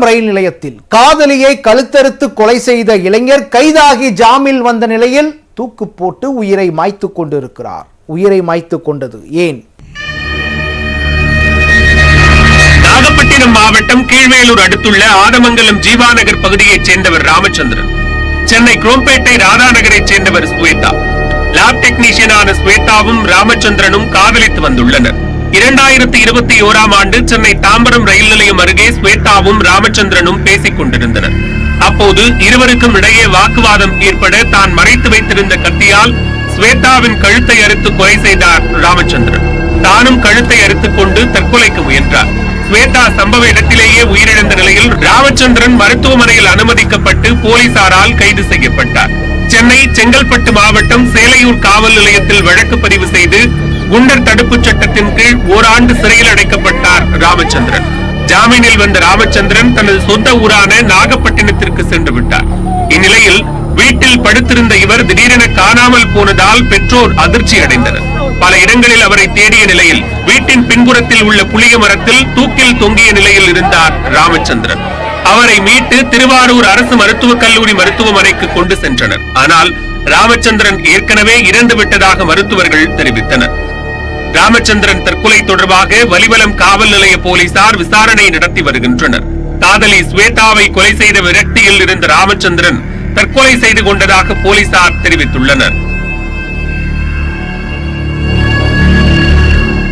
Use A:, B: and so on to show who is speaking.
A: தாம்பரம் ரயில் நிலையத்தில் காதலியை கழுத்தறுத்து கொலை செய்த இளைஞர் கைதாகி ஜாமீனில் வந்த நிலையில் தூக்கு போட்டு உயிரை மாய்த்துக் கொண்டிருக்கிறார். உயிரை மாய்த்துக் கொண்டது ஏன்?
B: நாகப்பட்டினம் மாவட்டம் கீழ்வேலூர் அடுத்துள்ள ஆதமங்கலம் ஜீவாநகர் பகுதியைச் சேர்ந்தவர் ராமச்சந்திரன். சென்னை குரோம்பேட்டை ராதாநகரைச் சேர்ந்தவர் ஸ்வேதா. லேப் டெக்னீஷியனான ஸ்வேதாவும் ராமச்சந்திரனும் காதலித்து வந்துள்ளனர். 2021ஆம் ஆண்டு சென்னை தாம்பரம் ரயில் நிலையம் அருகே ஸ்வேதாவும் ராமச்சந்திரனும் பேசிக் கொண்டிருந்தனர். அப்போது இருவருக்கும் இடையே வாக்குவாதம் ஏற்பட தான் மறைத்து வைத்திருந்த கத்தியால் ஸ்வேதாவின் கழுத்தை அறுத்து கொலை செய்தார் ராமச்சந்திரன். தானும் கழுத்தை அறுத்துக் கொண்டு தற்கொலைக்கு முயன்றார். ஸ்வேதா சம்பவ இடத்திலேயே உயிரிழந்த நிலையில் ராமச்சந்திரன் மருத்துவமனையில் அனுமதிக்கப்பட்டு போலீசாரால் கைது செய்யப்பட்டார். சென்னை செங்கல்பட்டு மாவட்டம் சேலையூர் காவல் நிலையத்தில் வழக்கு பதிவு செய்து குண்டர் தடுப்பு சட்டத்தின் கீழ் ஓராண்டு சிறையில் அடைக்கப்பட்டார் ராமச்சந்திரன். ஜாமீனில் வந்த ராமச்சந்திரன் தனது சொந்த ஊரான நாகப்பட்டினத்திற்கு சென்று விட்டார். இந்நிலையில் வீட்டில் படுத்திருந்த இவர் திடீரென காணாமல் போனதால் பெற்றோர் அதிர்ச்சி அடைந்தனர். பல இடங்களில் அவரை தேடிய நிலையில் வீட்டின் பின்புறத்தில் உள்ள புளிய மரத்தில் தூக்கில் தொங்கிய நிலையில் இருந்தார் ராமச்சந்திரன். அவரை மீட்டு திருவாரூர் அரசு மருத்துவக் கல்லூரி மருத்துவமனைக்கு கொண்டு சென்றனர். ஆனால் ராமச்சந்திரன் ஏற்கனவே இறந்து விட்டதாக மருத்துவர்கள் தெரிவித்தனர். ராமச்சந்திரன் தற்கொலை தொடர்பாக வலிவலம் காவல் நிலைய போலீசார் விசாரணை நடத்தி வருகின்றனர். காதலி ஸ்வேதாவை கொலை செய்த விரக்தியில் இருந்த ராமச்சந்திரன் தற்கொலை செய்து கொண்டதாக போலீசார் தெரிவித்துள்ளனர்.